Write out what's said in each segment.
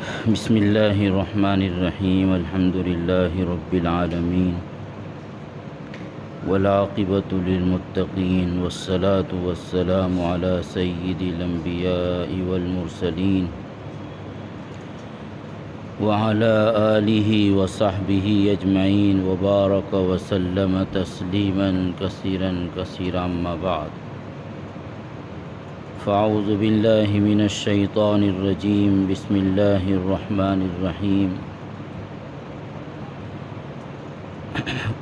بسم اللہ الرحمن الرحیم الحمد للہ رب العالمین والعاقبۃ للمتقین والصلاة والسلام علی سید الانبیاء والمرسلین وعلى آلہ وصحبہ اجمعین وبارک وسلم تسلیما کثیرا کثیرا اما بعد فاعوذ باللہ من الشیطان الرجیم بسم اللہ الرحمن الرحیم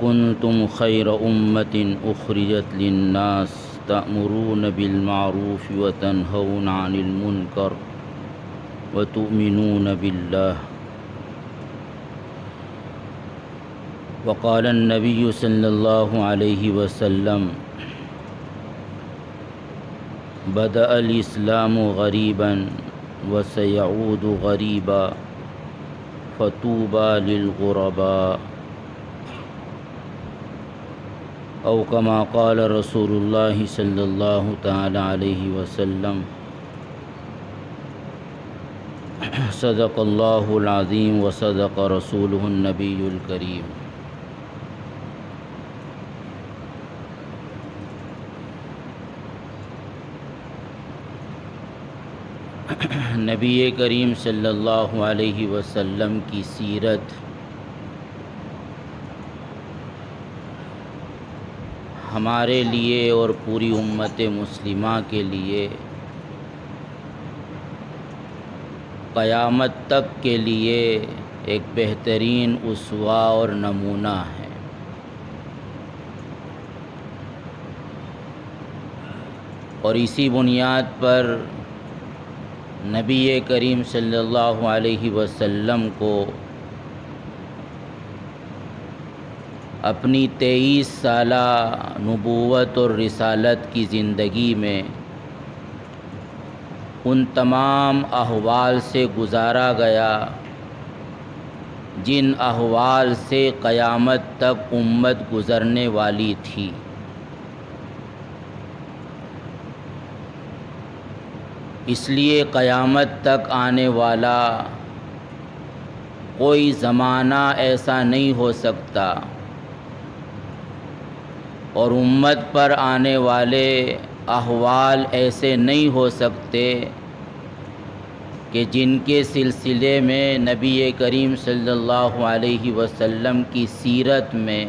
کنتم خیر امۃ اخرجت للناس تأمرون بالمعروف وتنہون عن المنکر وتؤمنون باللہ وقال النبی صلی اللہ علیہ وسلم بدأ الاسلام غریبا وسيعود غریبا فطوبى للغرباء او كما قال رسول اللہ صلی اللہ تعالی علیہ وسلم صدق اللہ العظیم وصدق رسولہ النبی الکریم۔ نبی کریم صلی اللہ علیہ وسلم کی سیرت ہمارے لیے اور پوری امت مسلمہ کے لیے قیامت تک کے لیے ایک بہترین اسوہ اور نمونہ ہے۔ اور اسی بنیاد پر نبی کریم صلی اللہ علیہ وسلم کو اپنی 23 سالہ نبوت اور رسالت کی زندگی میں ان تمام احوال سے گزارا گیا جن احوال سے قیامت تک امت گزرنے والی تھی۔ اس لیے قیامت تک آنے والا کوئی زمانہ ایسا نہیں ہو سکتا اور امت پر آنے والے احوال ایسے نہیں ہو سکتے کہ جن کے سلسلے میں نبی کریم صلی اللہ علیہ وسلم کی سیرت میں،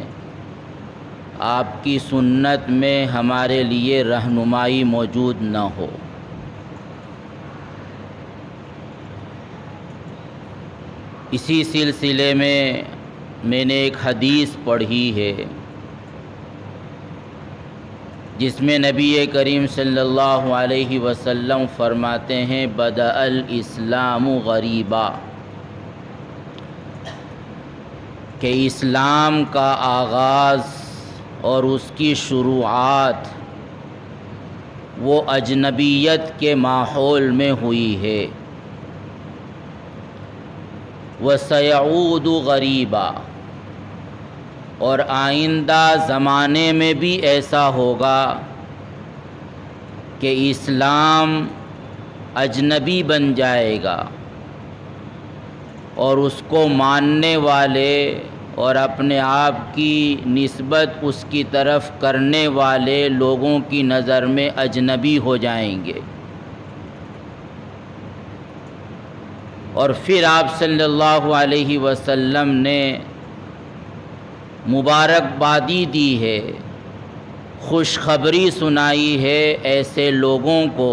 آپ کی سنت میں ہمارے لیے رہنمائی موجود نہ ہو۔ اسی سلسلے میں نے ایک حدیث پڑھی ہے جس میں نبی کریم صلی اللہ علیہ وسلم فرماتے ہیں بدأ الاسلام غریبا، کہ اسلام کا آغاز اور اس کی شروعات وہ اجنبیت کے ماحول میں ہوئی ہے۔ وَسَيَعُودُ غَرِيبًا، اور آئندہ زمانے میں بھی ایسا ہوگا کہ اسلام اجنبی بن جائے گا اور اس کو ماننے والے اور اپنے آپ کی نسبت اس کی طرف کرنے والے لوگوں کی نظر میں اجنبی ہو جائیں گے۔ اور پھر آپ صلی اللہ علیہ وسلم نے مبارکبادی دی ہے، خوشخبری سنائی ہے ایسے لوگوں کو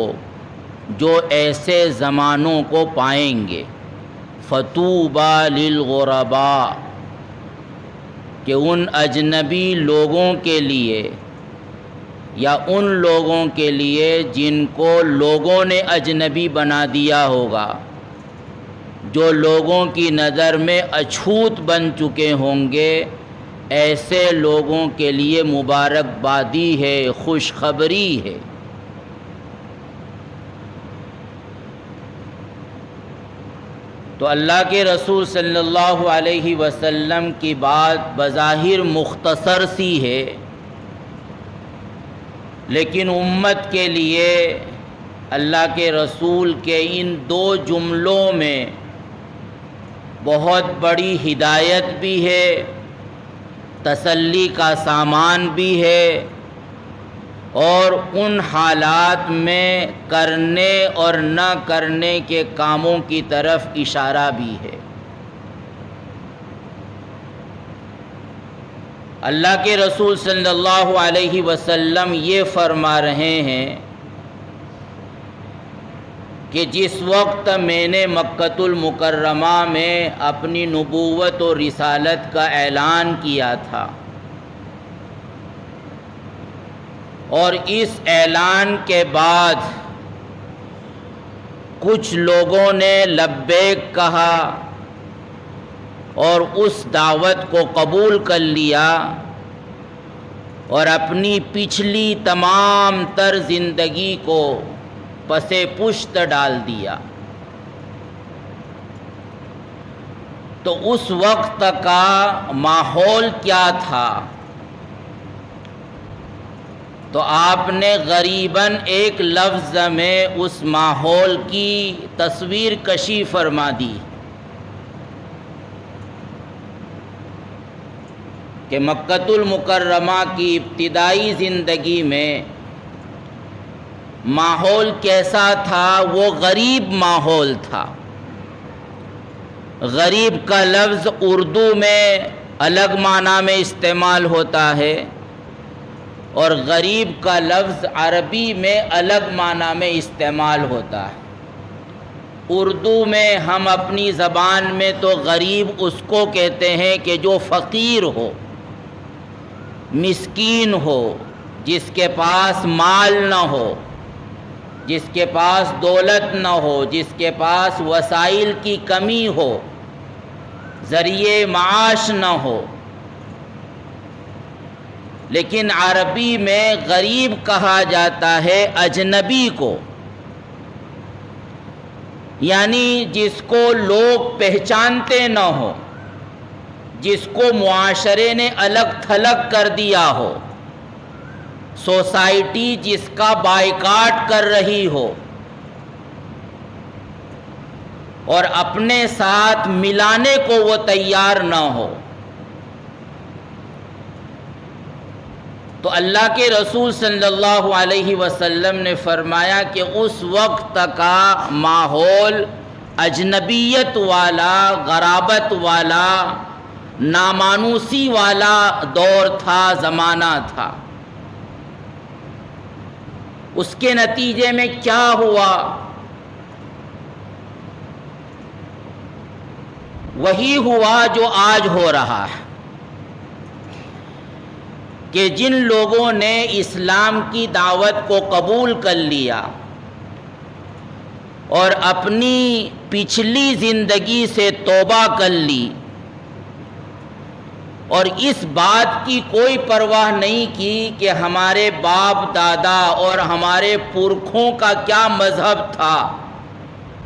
جو ایسے زمانوں کو پائیں گے۔ فطوبیٰ للغرباء، کہ ان اجنبی لوگوں کے لیے یا ان لوگوں کے لیے جن کو لوگوں نے اجنبی بنا دیا ہوگا، جو لوگوں کی نظر میں اچھوت بن چکے ہوں گے، ایسے لوگوں کے لیے مبارکبادی ہے، خوشخبری ہے۔ تو اللہ کے رسول صلی اللہ علیہ وسلم کی بات بظاہر مختصر سی ہے، لیکن امت کے لیے اللہ کے رسول کے ان دو جملوں میں بہت بڑی ہدایت بھی ہے، تسلی کا سامان بھی ہے، اور ان حالات میں کرنے اور نہ کرنے کے کاموں کی طرف اشارہ بھی ہے۔ اللہ کے رسول صلی اللہ علیہ وسلم یہ فرما رہے ہیں کہ جس وقت میں نے مکۃ المکرمہ میں اپنی نبوت و رسالت کا اعلان کیا تھا، اور اس اعلان کے بعد کچھ لوگوں نے لبیک کہا اور اس دعوت کو قبول کر لیا، اور اپنی پچھلی تمام تر زندگی کو پس پشت ڈال دیا، تو اس وقت کا ماحول کیا تھا؟ تو آپ نے غریباً ایک لفظ میں اس ماحول کی تصویر کشی فرما دی کہ مکۃ المکرمہ کی ابتدائی زندگی میں ماحول کیسا تھا؟ وہ غریب ماحول تھا۔ غریب کا لفظ اردو میں الگ معنی میں استعمال ہوتا ہے، اور غریب کا لفظ عربی میں الگ معنی میں استعمال ہوتا ہے۔ اردو میں ہم اپنی زبان میں تو غریب اس کو کہتے ہیں کہ جو فقیر ہو، مسکین ہو، جس کے پاس مال نہ ہو، جس کے پاس دولت نہ ہو، جس کے پاس وسائل کی کمی ہو، ذریعہ معاش نہ ہو۔ لیکن عربی میں غریب کہا جاتا ہے اجنبی کو، یعنی جس کو لوگ پہچانتے نہ ہو، جس کو معاشرے نے الگ تھلگ کر دیا ہو، سوسائٹی جس کا بائیکاٹ کر رہی ہو، اور اپنے ساتھ ملانے کو وہ تیار نہ ہو۔ تو اللہ کے رسول صلی اللہ علیہ وسلم نے فرمایا کہ اس وقت کا ماحول اجنبیت والا، غرابت والا، نامانوسی والا دور تھا، زمانہ تھا۔ اس کے نتیجے میں کیا ہوا؟ وہی ہوا جو آج ہو رہا ہے، کہ جن لوگوں نے اسلام کی دعوت کو قبول کر لیا اور اپنی پچھلی زندگی سے توبہ کر لی، اور اس بات کی کوئی پرواہ نہیں کی کہ ہمارے باپ دادا اور ہمارے پرکھوں کا کیا مذہب تھا،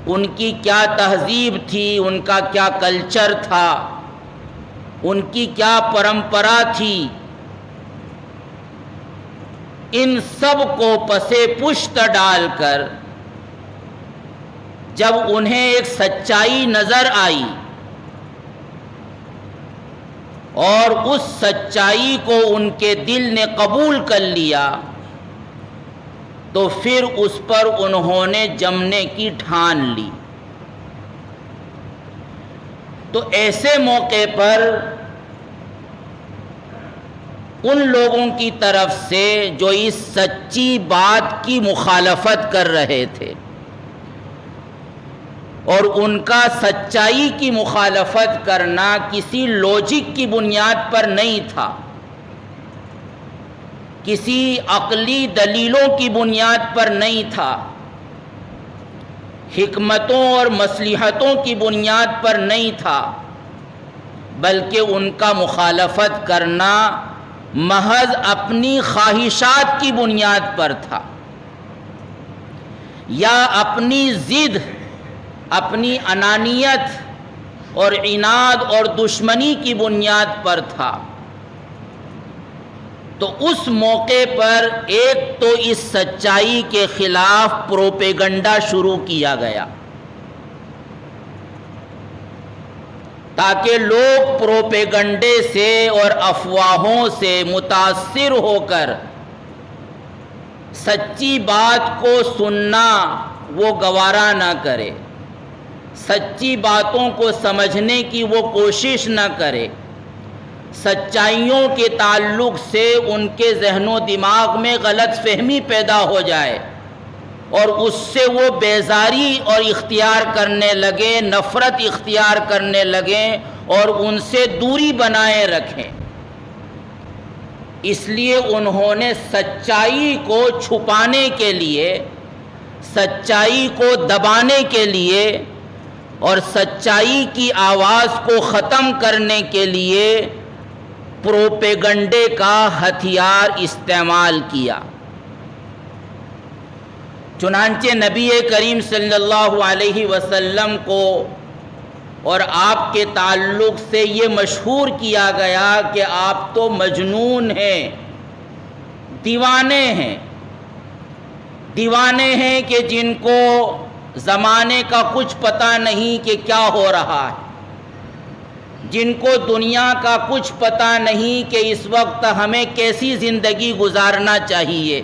ان کی کیا تہذیب تھی، ان کا کیا کلچر تھا، ان کی کیا پرمپرا تھی، ان سب کو پسے پشت ڈال کر جب انہیں ایک سچائی نظر آئی اور اس سچائی کو ان کے دل نے قبول کر لیا، تو پھر اس پر انہوں نے جمنے کی ٹھان لی۔ تو ایسے موقع پر ان لوگوں کی طرف سے جو اس سچی بات کی مخالفت کر رہے تھے اور ان کا سچائی کی مخالفت کرنا کسی لوجک کی بنیاد پر نہیں تھا، کسی عقلی دلیلوں کی بنیاد پر نہیں تھا، حکمتوں اور مصلحتوں کی بنیاد پر نہیں تھا، بلکہ ان کا مخالفت کرنا محض اپنی خواہشات کی بنیاد پر تھا، یا اپنی ضد، اپنی انانیت اور عناد اور دشمنی کی بنیاد پر تھا۔ تو اس موقع پر ایک تو اس سچائی کے خلاف پروپیگنڈا شروع کیا گیا، تاکہ لوگ پروپیگنڈے سے اور افواہوں سے متاثر ہو کر سچی بات کو سننا وہ گوارا نہ کرے، سچی باتوں کو سمجھنے کی وہ کوشش نہ کرے، سچائیوں کے تعلق سے ان کے ذہن و دماغ میں غلط فہمی پیدا ہو جائے اور اس سے وہ بیزاری اور اختیار کرنے لگیں، نفرت اختیار کرنے لگیں اور ان سے دوری بنائے رکھیں۔ اس لیے انہوں نے سچائی کو چھپانے کے لیے، سچائی کو دبانے کے لیے اور سچائی کی آواز کو ختم کرنے کے لیے پروپیگنڈے کا ہتھیار استعمال کیا۔ چنانچہ نبی کریم صلی اللہ علیہ وسلم کو اور آپ کے تعلق سے یہ مشہور کیا گیا کہ آپ تو مجنون ہیں، دیوانے ہیں، دیوانے ہیں کہ جن کو زمانے کا کچھ پتہ نہیں کہ کیا ہو رہا ہے، جن کو دنیا کا کچھ پتہ نہیں کہ اس وقت ہمیں کیسی زندگی گزارنا چاہیے۔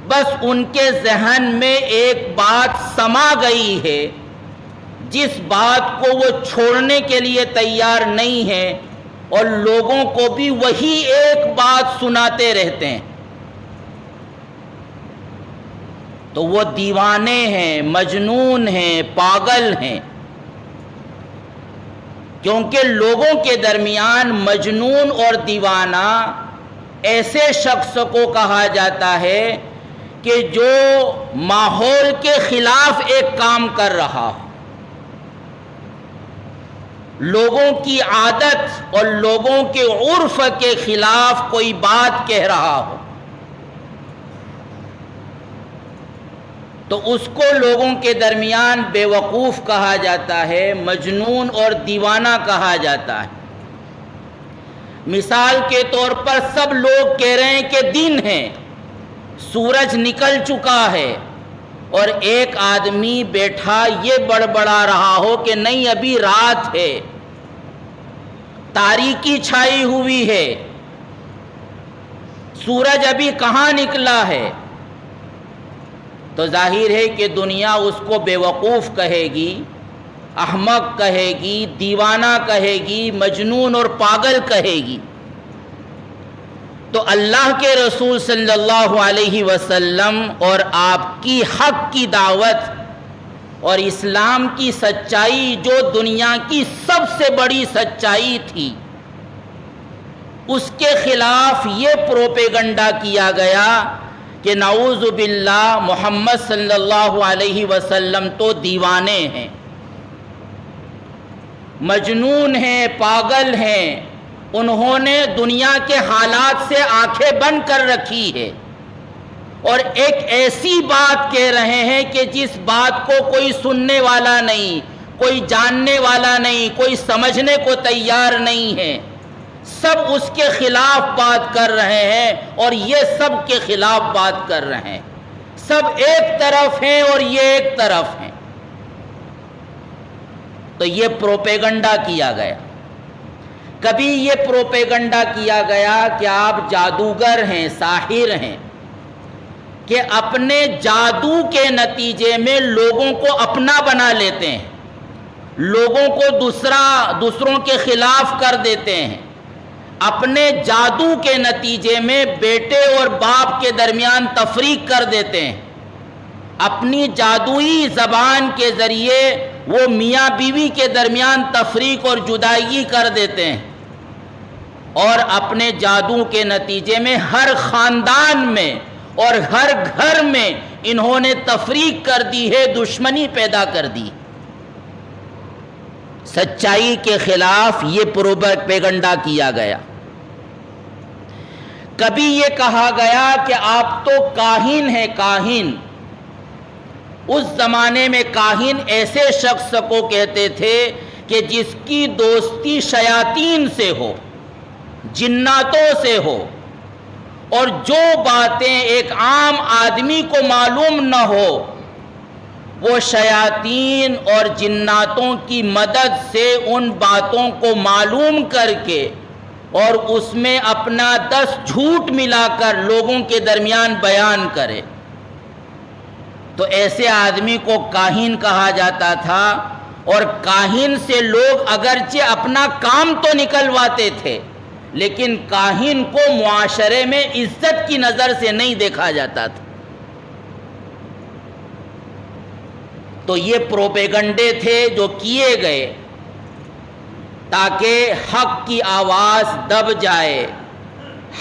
بس ان کے ذہن میں ایک بات سما گئی ہے جس بات کو وہ چھوڑنے کے لیے تیار نہیں ہے، اور لوگوں کو بھی وہی ایک بات سناتے رہتے ہیں۔ تو وہ دیوانے ہیں، مجنون ہیں، پاگل ہیں، کیونکہ لوگوں کے درمیان مجنون اور دیوانہ ایسے شخص کو کہا جاتا ہے کہ جو ماحول کے خلاف ایک کام کر رہا ہو، لوگوں کی عادت اور لوگوں کے عرف کے خلاف کوئی بات کہہ رہا ہو، تو اس کو لوگوں کے درمیان بے وقوف کہا جاتا ہے، مجنون اور دیوانہ کہا جاتا ہے۔ مثال کے طور پر سب لوگ کہہ رہے ہیں کہ دن ہے، سورج نکل چکا ہے، اور ایک آدمی بیٹھا یہ بڑبڑا رہا ہو کہ نہیں ابھی رات ہے، تاریکی چھائی ہوئی ہے، سورج ابھی کہاں نکلا ہے، تو ظاہر ہے کہ دنیا اس کو بے وقوف کہے گی، احمق کہے گی، دیوانہ کہے گی، مجنون اور پاگل کہے گی۔ تو اللہ کے رسول صلی اللہ علیہ وسلم اور آپ کی حق کی دعوت اور اسلام کی سچائی جو دنیا کی سب سے بڑی سچائی تھی، اس کے خلاف یہ پروپیگنڈا کیا گیا کہ نعوذ باللہ محمد صلی اللہ علیہ وسلم تو دیوانے ہیں، مجنون ہیں، پاگل ہیں، انہوں نے دنیا کے حالات سے آنکھیں بند کر رکھی ہے اور ایک ایسی بات کہہ رہے ہیں کہ جس بات کو کوئی سننے والا نہیں، کوئی جاننے والا نہیں، کوئی سمجھنے کو تیار نہیں ہے، سب اس کے خلاف بات کر رہے ہیں اور یہ سب کے خلاف بات کر رہے ہیں، سب ایک طرف ہیں اور یہ ایک طرف ہیں۔ تو یہ پروپیگنڈا کیا گیا۔ کبھی یہ پروپیگنڈا کیا گیا کہ آپ جادوگر ہیں، ساحر ہیں، کہ اپنے جادو کے نتیجے میں لوگوں کو اپنا بنا لیتے ہیں، لوگوں کو دوسروں کے خلاف کر دیتے ہیں، اپنے جادو کے نتیجے میں بیٹے اور باپ کے درمیان تفریق کر دیتے ہیں، اپنی جادوئی زبان کے ذریعے وہ میاں بیوی کے درمیان تفریق اور جدائی کر دیتے ہیں، اور اپنے جادو کے نتیجے میں ہر خاندان میں اور ہر گھر میں انہوں نے تفریق کر دی ہے، دشمنی پیدا کر دی۔ سچائی کے خلاف یہ پروپیگنڈا کیا گیا۔ کبھی یہ کہا گیا کہ آپ تو کاہن ہیں، کاہن۔ اس زمانے میں کاہن ایسے شخص کو کہتے تھے کہ جس کی دوستی شیاطین سے ہو، جناتوں سے ہو، اور جو باتیں ایک عام آدمی کو معلوم نہ ہو وہ شیاطین اور جناتوں کی مدد سے ان باتوں کو معلوم کر کے اور اس میں اپنا 10 جھوٹ ملا کر لوگوں کے درمیان بیان کرے، تو ایسے آدمی کو کاہن کہا جاتا تھا۔ اور کاہن سے لوگ اگرچہ اپنا کام تو نکلواتے تھے، لیکن کاہن کو معاشرے میں عزت کی نظر سے نہیں دیکھا جاتا تھا۔ تو یہ پروپیگنڈے تھے جو کیے گئے تاکہ حق کی آواز دب جائے،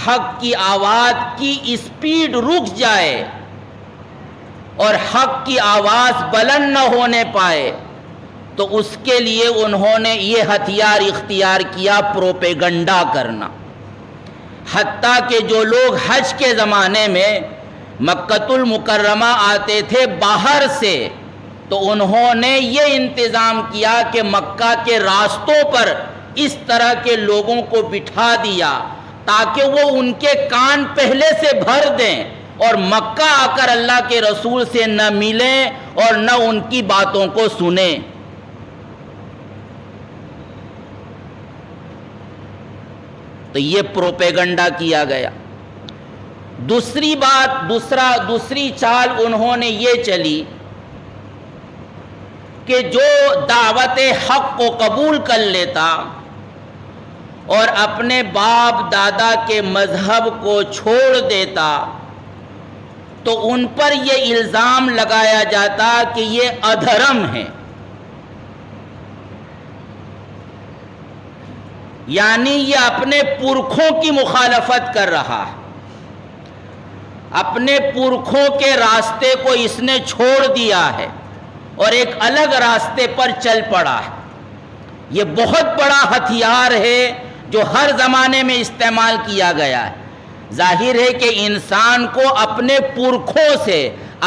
حق کی آواز کی اسپیڈ رک جائے اور حق کی آواز بلند نہ ہونے پائے۔ تو اس کے لیے انہوں نے یہ ہتھیار اختیار کیا، پروپیگنڈا کرنا۔ حتیٰ کہ جو لوگ حج کے زمانے میں مکۃ المکرمہ آتے تھے باہر سے، تو انہوں نے یہ انتظام کیا کہ مکہ کے راستوں پر اس طرح کے لوگوں کو بٹھا دیا تاکہ وہ ان کے کان پہلے سے بھر دیں اور مکہ آ کر اللہ کے رسول سے نہ ملیں اور نہ ان کی باتوں کو سنیں۔ تو یہ پروپیگنڈا کیا گیا۔ دوسری چال انہوں نے یہ چلی کہ جو دعوت حق کو قبول کر لیتا اور اپنے باپ دادا کے مذہب کو چھوڑ دیتا تو ان پر یہ الزام لگایا جاتا کہ یہ ادھرم ہیں، یعنی یہ اپنے پرکھوں کی مخالفت کر رہا ہے، اپنے پرکھوں کے راستے کو اس نے چھوڑ دیا ہے اور ایک الگ راستے پر چل پڑا ہے۔ یہ بہت بڑا ہتھیار ہے جو ہر زمانے میں استعمال کیا گیا ہے۔ ظاہر ہے کہ انسان کو اپنے پرکھوں سے،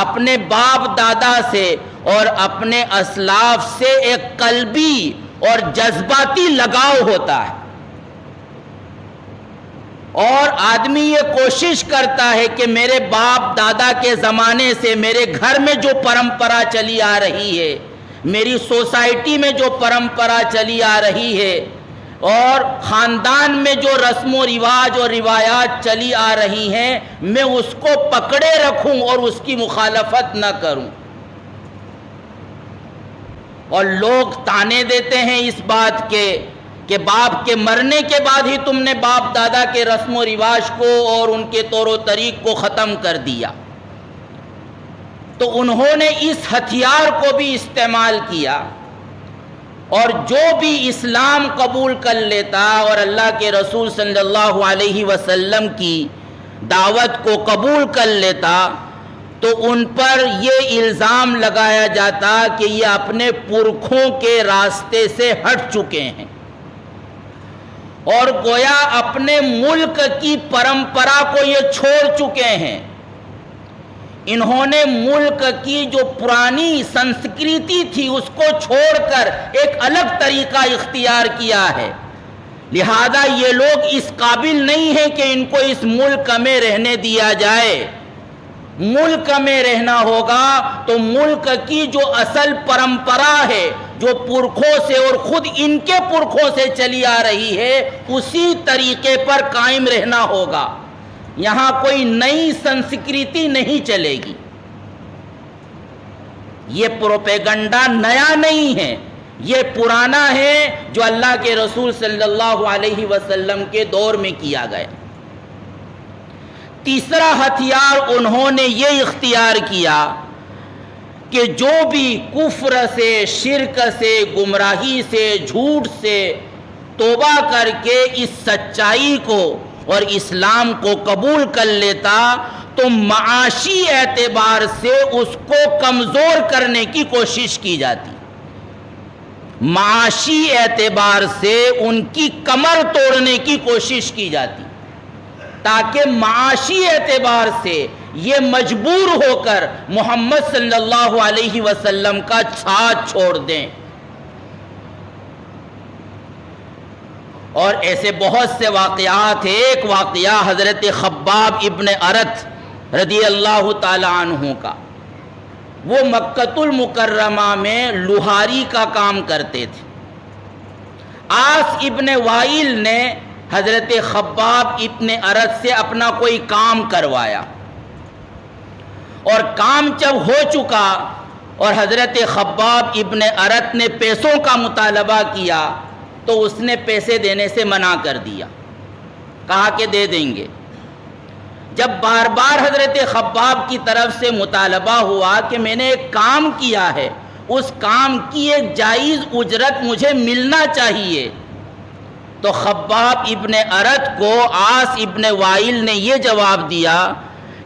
اپنے باپ دادا سے اور اپنے اسلاف سے ایک قلبی اور جذباتی لگاؤ ہوتا ہے، اور آدمی یہ کوشش کرتا ہے کہ میرے باپ دادا کے زمانے سے میرے گھر میں جو پرمپرا چلی آ رہی ہے، میری سوسائٹی میں جو پرمپرا چلی آ رہی ہے اور خاندان میں جو رسم و رواج اور روایات چلی آ رہی ہیں، میں اس کو پکڑے رکھوں اور اس کی مخالفت نہ کروں۔ اور لوگ تانے دیتے ہیں اس بات کے کہ باپ کے مرنے کے بعد ہی تم نے باپ دادا کے رسم و رواج کو اور ان کے طور و طریق کو ختم کر دیا۔ تو انہوں نے اس ہتھیار کو بھی استعمال کیا، اور جو بھی اسلام قبول کر لیتا اور اللہ کے رسول صلی اللہ علیہ وسلم کی دعوت کو قبول کر لیتا تو ان پر یہ الزام لگایا جاتا کہ یہ اپنے پرکھوں کے راستے سے ہٹ چکے ہیں اور گویا اپنے ملک کی پرمپرا کو یہ چھوڑ چکے ہیں۔ انہوں نے ملک کی جو پرانی سنسکرتی تھی اس کو چھوڑ کر ایک الگ طریقہ اختیار کیا ہے، لہذا یہ لوگ اس قابل نہیں ہیں کہ ان کو اس ملک میں رہنے دیا جائے۔ ملک میں رہنا ہوگا تو ملک کی جو اصل پرمپرا ہے، جو پرکھوں سے اور خود ان کے پرکھوں سے چلی آ رہی ہے، اسی طریقے پر قائم رہنا ہوگا۔ یہاں کوئی نئی سنسکرتی نہیں چلے گی۔ یہ پروپیگنڈا نیا نہیں ہے، یہ پرانا ہے جو اللہ کے رسول صلی اللہ علیہ وسلم کے دور میں کیا گیا۔ تیسرا ہتھیار انہوں نے یہ اختیار کیا کہ جو بھی کفر سے، شرک سے، گمراہی سے، جھوٹ سے توبہ کر کے اس سچائی کو اور اسلام کو قبول کر لیتا تو معاشی اعتبار سے اس کو کمزور کرنے کی کوشش کی جاتی، معاشی اعتبار سے ان کی کمر توڑنے کی کوشش کی جاتی، تاکہ معاشی اعتبار سے یہ مجبور ہو کر محمد صلی اللہ علیہ وسلم کا ساتھ چھوڑ دیں۔ اور ایسے بہت سے واقعات ہیں۔ ایک واقعہ حضرت خباب ابن ارت رضی اللہ تعالی عنہ کا، وہ مکۃ المکرمہ میں لوہاری کا کام کرتے تھے۔ عاص ابن وائل نے حضرت خباب ابن ارت سے اپنا کوئی کام کروایا، اور کام جب ہو چکا اور حضرت خباب ابن ارت نے پیسوں کا مطالبہ کیا تو اس نے پیسے دینے سے منع کر دیا، کہا کہ دے دیں گے۔ جب بار بار حضرت خباب کی طرف سے مطالبہ ہوا کہ میں نے ایک کام کیا ہے، اس کام کی ایک جائز اجرت مجھے ملنا چاہیے، تو خباب ابن ارت کو عاص ابن وائل نے یہ جواب دیا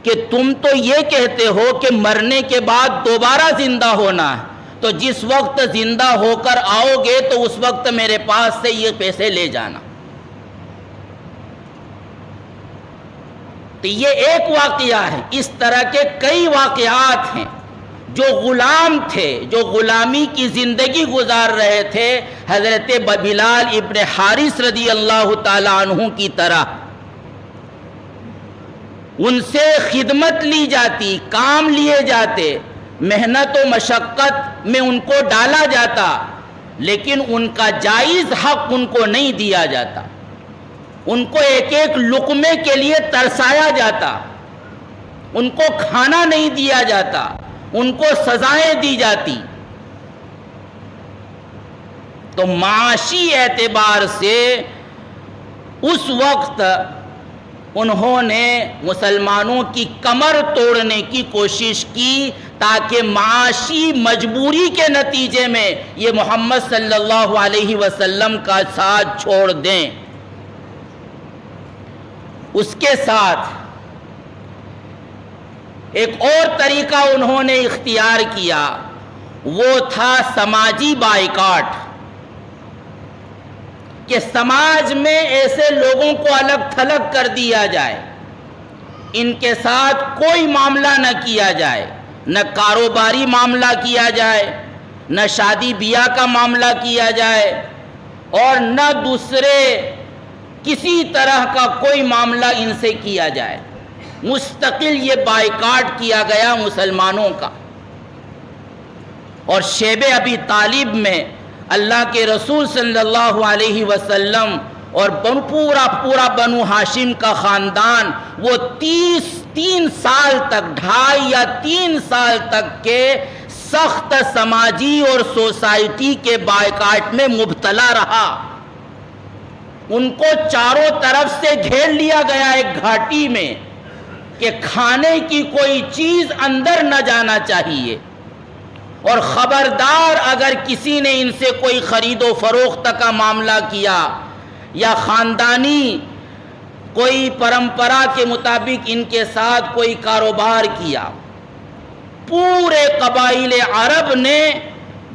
کہ تم تو یہ کہتے ہو کہ مرنے کے بعد دوبارہ زندہ ہونا ہے، تو جس وقت زندہ ہو کر آؤ گے تو اس وقت میرے پاس سے یہ پیسے لے جانا۔ تو یہ ایک واقعہ ہے، اس طرح کے کئی واقعات ہیں۔ جو غلام تھے، جو غلامی کی زندگی گزار رہے تھے، حضرت بلال ابن حارث رضی اللہ تعالی عنہ کی طرح، ان سے خدمت لی جاتی، کام لیے جاتے، محنت و مشقت میں ان کو ڈالا جاتا، لیکن ان کا جائز حق ان کو نہیں دیا جاتا، ان کو ایک ایک لقمے کے لیے ترسایا جاتا، ان کو کھانا نہیں دیا جاتا، ان کو سزائیں دی جاتی۔ تو معاشی اعتبار سے اس وقت انہوں نے مسلمانوں کی کمر توڑنے کی کوشش کی تاکہ معاشی مجبوری کے نتیجے میں یہ محمد صلی اللہ علیہ وسلم کا ساتھ چھوڑ دیں۔ اس کے ساتھ ایک اور طریقہ انہوں نے اختیار کیا، وہ تھا سماجی بائیکاٹ، کہ سماج میں ایسے لوگوں کو الگ تھلگ کر دیا جائے، ان کے ساتھ کوئی معاملہ نہ کیا جائے، نہ کاروباری معاملہ کیا جائے، نہ شادی بیاہ کا معاملہ کیا جائے، اور نہ دوسرے کسی طرح کا کوئی معاملہ ان سے کیا جائے۔ مستقل یہ بائیکاٹ کیا گیا مسلمانوں کا۔ اور شیب ابی طالب میں اللہ کے رسول صلی اللہ علیہ وسلم اور پورا بنو ہاشم کا خاندان، وہ 3 سال تک، 2.5 یا 3 سال تک کے سخت سماجی اور سوسائٹی کے بائیکاٹ میں مبتلا رہا۔ ان کو چاروں طرف سے گھیر لیا گیا ایک گھاٹی میں کہ کھانے کی کوئی چیز اندر نہ جانا چاہیے، اور خبردار اگر کسی نے ان سے کوئی خرید و فروخت کا معاملہ کیا یا خاندانی کوئی پرمپرا کے مطابق ان کے ساتھ کوئی کاروبار کیا، پورے قبائل عرب نے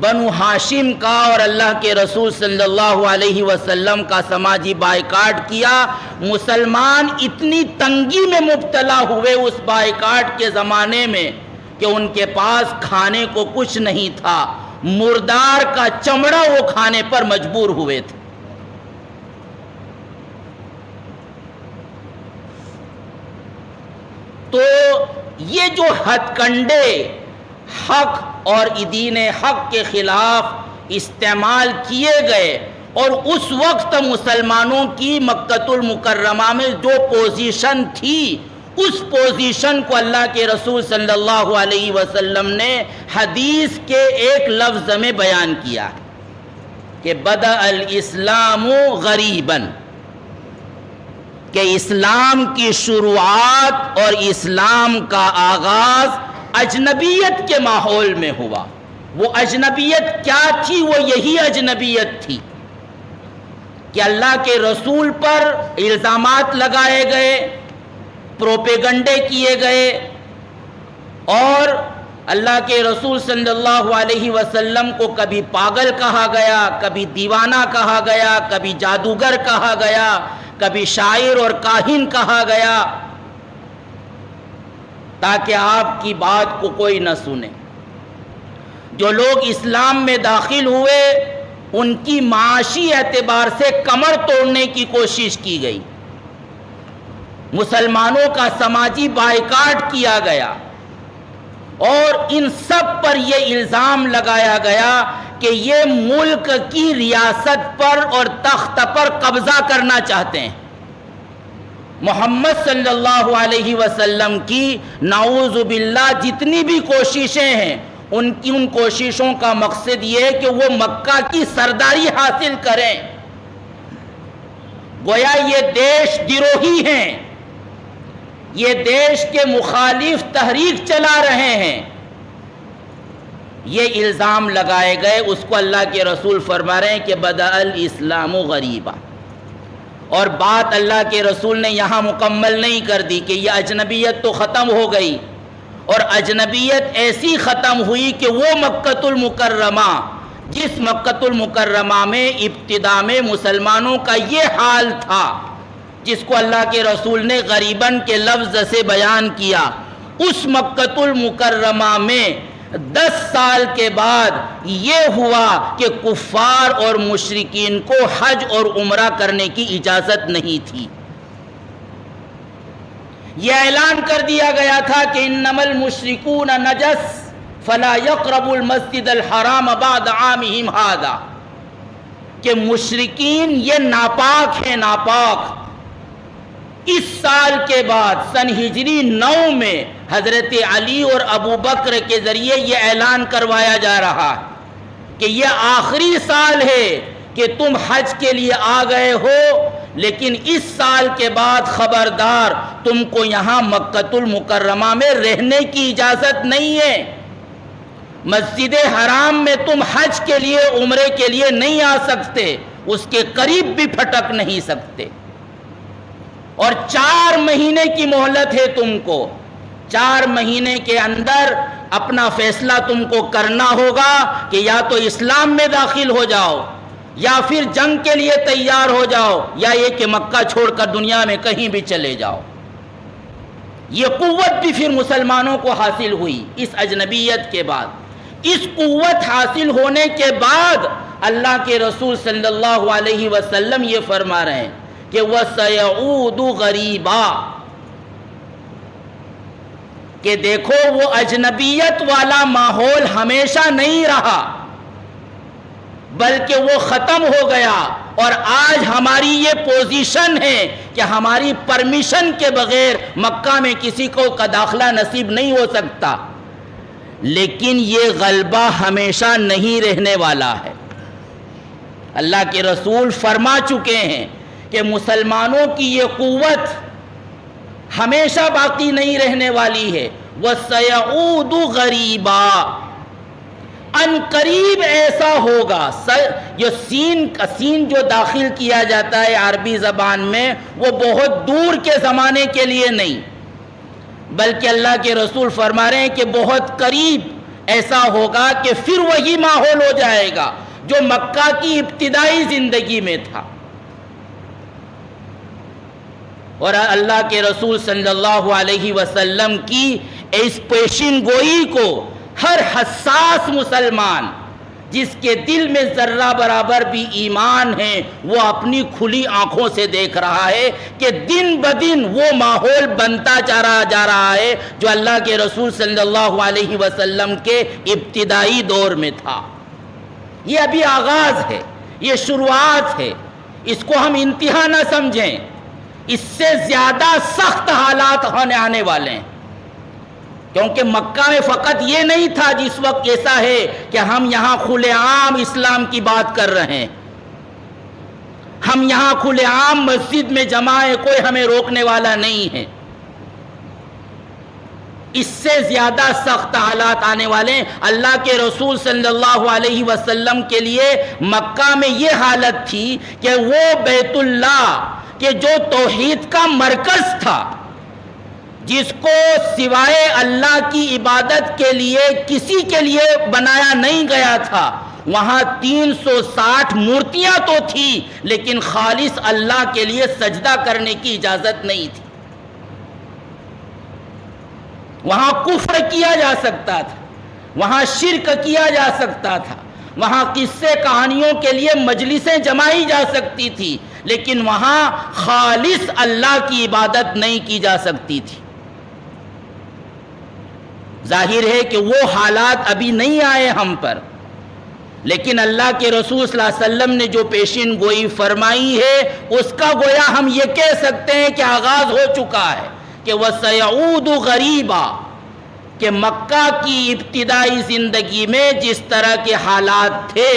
بنو ہاشم کا اور اللہ کے رسول صلی اللہ علیہ وسلم کا سماجی بائیکاٹ کیا۔ مسلمان اتنی تنگی میں مبتلا ہوئے اس بائیکاٹ کے زمانے میں کہ ان کے پاس کھانے کو کچھ نہیں تھا، مردار کا چمڑا وہ کھانے پر مجبور ہوئے تھے۔ تو یہ جو ہتھ کنڈے حق اور دین حق کے خلاف استعمال کیے گئے، اور اس وقت مسلمانوں کی مکۃ المکرمہ میں جو پوزیشن تھی، اس پوزیشن کو اللہ کے رسول صلی اللہ علیہ وسلم نے حدیث کے ایک لفظ میں بیان کیا کہ بدأ الاسلام غریباً، کہ اسلام کی شروعات اور اسلام کا آغاز اجنبیت کے ماحول میں ہوا۔ وہ اجنبیت کیا تھی؟ وہ یہی اجنبیت تھی کہ اللہ کے رسول پر الزامات لگائے گئے، پروپیگنڈے کیے گئے، اور اللہ کے رسول صلی اللہ علیہ وسلم کو کبھی پاگل کہا گیا، کبھی دیوانہ کہا گیا، کبھی جادوگر کہا گیا، کبھی شاعر اور کاہن کہا گیا، تاکہ آپ کی بات کو کوئی نہ سنے۔ جو لوگ اسلام میں داخل ہوئے ان کی معاشی اعتبار سے کمر توڑنے کی کوشش کی گئی، مسلمانوں کا سماجی بائیکاٹ کیا گیا، اور ان سب پر یہ الزام لگایا گیا کہ یہ ملک کی ریاست پر اور تخت پر قبضہ کرنا چاہتے ہیں۔ محمد صلی اللہ علیہ وسلم کی نعوذ باللہ جتنی بھی کوششیں ہیں، ان کوششوں کا مقصد یہ ہے کہ وہ مکہ کی سرداری حاصل کریں۔ گویا یہ دیش دروہی ہیں، یہ دیش کے مخالف تحریک چلا رہے ہیں۔ یہ الزام لگائے گئے، اس کو اللہ کے رسول فرما رہے ہیں کہ بدأ الاسلام غریبا، اور بات اللہ کے رسول نے یہاں مکمل نہیں کر دی کہ یہ اجنبیت تو ختم ہو گئی، اور اجنبیت ایسی ختم ہوئی کہ وہ مکۃ المکرمہ، جس مکۃ المکرمہ میں ابتدا میں مسلمانوں کا یہ حال تھا، جس کو اللہ کے رسول نے غریباً کے لفظ سے بیان کیا، اس مکۃ المکرمہ میں 10 سال کے بعد یہ ہوا کہ کفار اور مشرکین کو حج اور عمرہ کرنے کی اجازت نہیں تھی۔ یہ اعلان کر دیا گیا تھا کہ انما المشرکون نجس فلا يقربوا المسجد الحرام بعد عامهم هذا، کہ مشرکین یہ ناپاک ہیں، ناپاک۔ اس سال کے بعد سن ہجری 9 میں حضرت علی اور ابو بکر کے ذریعے یہ اعلان کروایا جا رہا ہے کہ یہ آخری سال ہے کہ تم حج کے لیے آ گئے ہو، لیکن اس سال کے بعد خبردار تم کو یہاں مکۃ المکرمہ میں رہنے کی اجازت نہیں ہے، مسجد حرام میں تم حج کے لیے عمرے کے لیے نہیں آ سکتے، اس کے قریب بھی پھٹک نہیں سکتے، اور 4 مہینے کی مہلت ہے تم کو، 4 مہینے کے اندر اپنا فیصلہ تم کو کرنا ہوگا کہ یا تو اسلام میں داخل ہو جاؤ، یا پھر جنگ کے لیے تیار ہو جاؤ، یا یہ کہ مکہ چھوڑ کر دنیا میں کہیں بھی چلے جاؤ۔ یہ قوت بھی پھر مسلمانوں کو حاصل ہوئی اس اجنبیت کے بعد۔ اس قوت حاصل ہونے کے بعد اللہ کے رسول صلی اللہ علیہ وسلم یہ فرما رہے ہیں کہ وَسَيَعُودُ غَرِيبًا، کہ دیکھو وہ اجنبیت والا ماحول ہمیشہ نہیں رہا، بلکہ وہ ختم ہو گیا، اور آج ہماری یہ پوزیشن ہے کہ ہماری پرمیشن کے بغیر مکہ میں کسی کو کا داخلہ نصیب نہیں ہو سکتا۔ لیکن یہ غلبہ ہمیشہ نہیں رہنے والا ہے۔ اللہ کے رسول فرما چکے ہیں کہ مسلمانوں کی یہ قوت ہمیشہ باقی نہیں رہنے والی ہے۔ وَسَيَعُودُ غَرِيبًا، ان قریب ایسا ہوگا، یہ سین جو داخل کیا جاتا ہے عربی زبان میں، وہ بہت دور کے زمانے کے لیے نہیں، بلکہ اللہ کے رسول فرما رہے ہیں کہ بہت قریب ایسا ہوگا کہ پھر وہی ماحول ہو جائے گا جو مکہ کی ابتدائی زندگی میں تھا۔ اور اللہ کے رسول صلی اللہ علیہ وسلم کی اس پیشین گوئی کو ہر حساس مسلمان جس کے دل میں ذرہ برابر بھی ایمان ہے، وہ اپنی کھلی آنکھوں سے دیکھ رہا ہے کہ دن بدن وہ ماحول بنتا جا رہا ہے جو اللہ کے رسول صلی اللہ علیہ وسلم کے ابتدائی دور میں تھا۔ یہ ابھی آغاز ہے، یہ شروعات ہے، اس کو ہم انتہا نہ سمجھیں، اس سے زیادہ سخت حالات آنے والے ہیں، کیونکہ مکہ میں فقط یہ نہیں تھا جس وقت ایسا ہے کہ ہم یہاں کھلے عام اسلام کی بات کر رہے ہیں، ہم یہاں کھلے عام مسجد میں جمع ہیں، کوئی ہمیں روکنے والا نہیں ہے۔ اس سے زیادہ سخت حالات آنے والے ہیں۔ اللہ کے رسول صلی اللہ علیہ وسلم کے لیے مکہ میں یہ حالت تھی کہ وہ بیت اللہ کہ جو توحید کا مرکز تھا، جس کو سوائے اللہ کی عبادت کے لیے کسی کے لیے بنایا نہیں گیا تھا، وہاں 360 مورتیاں تو تھی، لیکن خالص اللہ کے لیے سجدہ کرنے کی اجازت نہیں تھی۔ وہاں کفر کیا جا سکتا تھا، وہاں شرک کیا جا سکتا تھا، وہاں قصے کہانیوں کے لیے مجلسیں جمائی جا سکتی تھی، لیکن وہاں خالص اللہ کی عبادت نہیں کی جا سکتی تھی۔ ظاہر ہے کہ وہ حالات ابھی نہیں آئے ہم پر، لیکن اللہ کے رسول صلی اللہ علیہ وسلم نے جو پیشین گوئی فرمائی ہے اس کا گویا ہم یہ کہہ سکتے ہیں کہ آغاز ہو چکا ہے کہ وَسَيَعُودُ غَرِيبًا، کہ مکہ کی ابتدائی زندگی میں جس طرح کے حالات تھے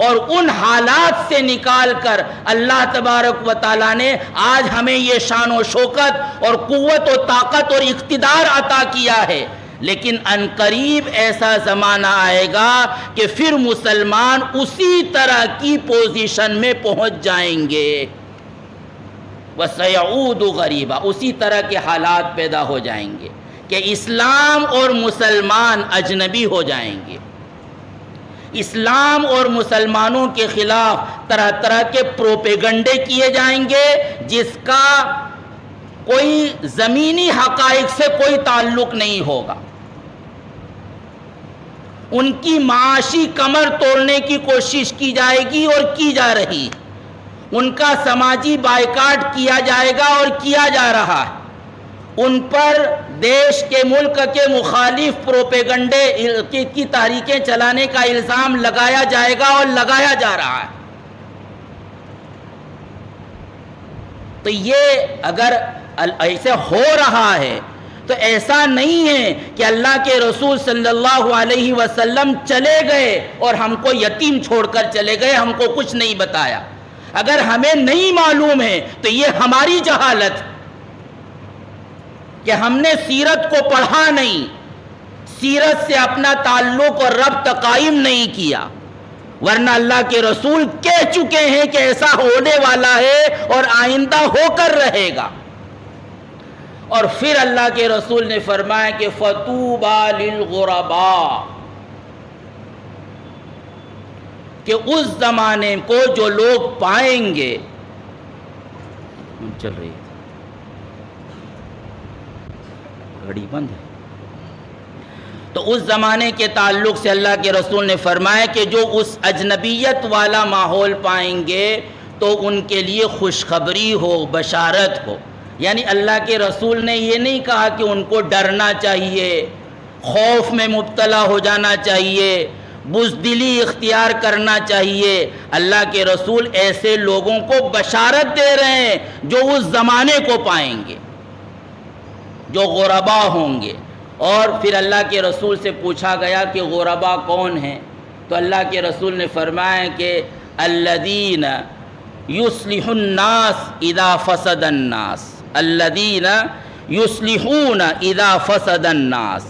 اور ان حالات سے نکال کر اللہ تبارک و تعالیٰ نے آج ہمیں یہ شان و شوکت اور قوت و طاقت اور اقتدار عطا کیا ہے، لیکن عنقریب ایسا زمانہ آئے گا کہ پھر مسلمان اسی طرح کی پوزیشن میں پہنچ جائیں گے، وَسَيَعُودُ غَرِيبًا، اسی طرح کے حالات پیدا ہو جائیں گے کہ اسلام اور مسلمان اجنبی ہو جائیں گے، اسلام اور مسلمانوں کے خلاف طرح طرح کے پروپیگنڈے کیے جائیں گے جس کا کوئی زمینی حقائق سے کوئی تعلق نہیں ہوگا، ان کی معاشی کمر توڑنے کی کوشش کی جائے گی اور کی جا رہی، ان کا سماجی بائیکاٹ کیا جائے گا اور کیا جا رہا ہے، ان پر دیش کے ملک کے مخالف پروپیگنڈے کی تحریکیں چلانے کا الزام لگایا جائے گا اور لگایا جا رہا ہے۔ تو یہ اگر ایسے ہو رہا ہے تو ایسا نہیں ہے کہ اللہ کے رسول صلی اللہ علیہ وسلم چلے گئے اور ہم کو یتیم چھوڑ کر چلے گئے، ہم کو کچھ نہیں بتایا۔ اگر ہمیں نہیں معلوم ہے تو یہ ہماری جہالت کہ ہم نے سیرت کو پڑھا نہیں، سیرت سے اپنا تعلق اور ربط قائم نہیں کیا، ورنہ اللہ کے رسول کہہ چکے ہیں کہ ایسا ہونے والا ہے اور آئندہ ہو کر رہے گا۔ اور پھر اللہ کے رسول نے فرمایا کہ فَطُوبَى لِلْغُرَبَاءِ، کہ اس زمانے کو جو لوگ پائیں گے، چل رہی ہے گھڑی بند ہے، تو اس زمانے کے تعلق سے اللہ کے رسول نے فرمایا کہ جو اس اجنبیت والا ماحول پائیں گے تو ان کے لیے خوشخبری ہو، بشارت ہو۔ یعنی اللہ کے رسول نے یہ نہیں کہا کہ ان کو ڈرنا چاہیے، خوف میں مبتلا ہو جانا چاہیے، بزدلی اختیار کرنا چاہیے۔ اللہ کے رسول ایسے لوگوں کو بشارت دے رہے ہیں جو اس زمانے کو پائیں گے، جو غربا ہوں گے۔ اور پھر اللہ کے رسول سے پوچھا گیا کہ غربا کون ہیں، تو اللہ کے رسول نے فرمایا کہ الذین یصلح الناس اذا فسد الناس، الذین یصلحون اذا فسد الناس،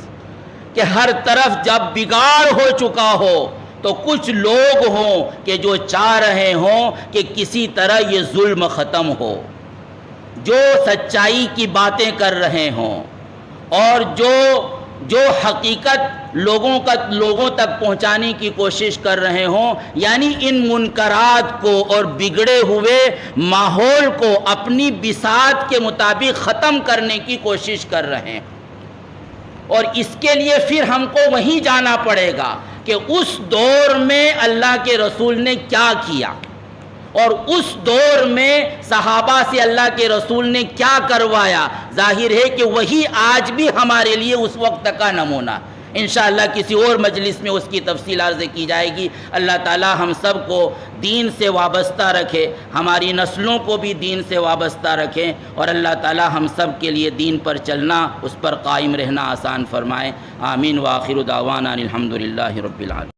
کہ ہر طرف جب بگاڑ ہو چکا ہو تو کچھ لوگ ہوں کہ جو چاہ رہے ہوں کہ کسی طرح یہ ظلم ختم ہو، جو سچائی کی باتیں کر رہے ہوں اور جو حقیقت لوگوں تک پہنچانے کی کوشش کر رہے ہوں، یعنی ان منکرات کو اور بگڑے ہوئے ماحول کو اپنی بساط کے مطابق ختم کرنے کی کوشش کر رہے ہیں۔ اور اس کے لیے پھر ہم کو وہیں جانا پڑے گا کہ اس دور میں اللہ کے رسول نے کیا کیا اور اس دور میں صحابہ سے اللہ کے رسول نے کیا کروایا۔ ظاہر ہے کہ وہی آج بھی ہمارے لیے اس وقت کا نمونہ۔ انشاءاللہ کسی اور مجلس میں اس کی تفصیل عرض کی جائے گی۔ اللہ تعالی ہم سب کو دین سے وابستہ رکھے، ہماری نسلوں کو بھی دین سے وابستہ رکھیں، اور اللہ تعالی ہم سب کے لیے دین پر چلنا، اس پر قائم رہنا آسان فرمائے۔ آمین۔ وآخر دعوانا الحمدللہ رب العالمین۔